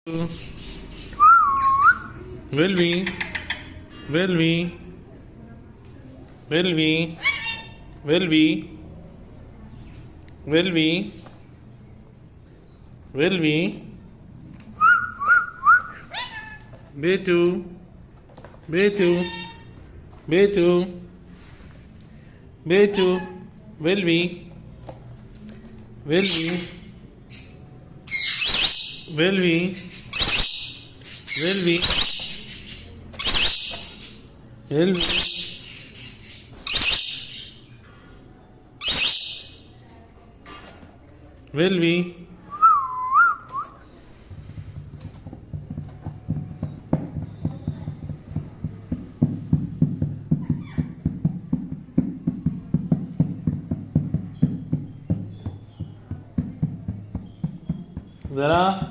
Will we? Will we? Will we? Will we? Will we? Will we? Betu, Betu, Betu, Betu. Will we? Will we? Will we? Will we? Will we? Will we? Zara.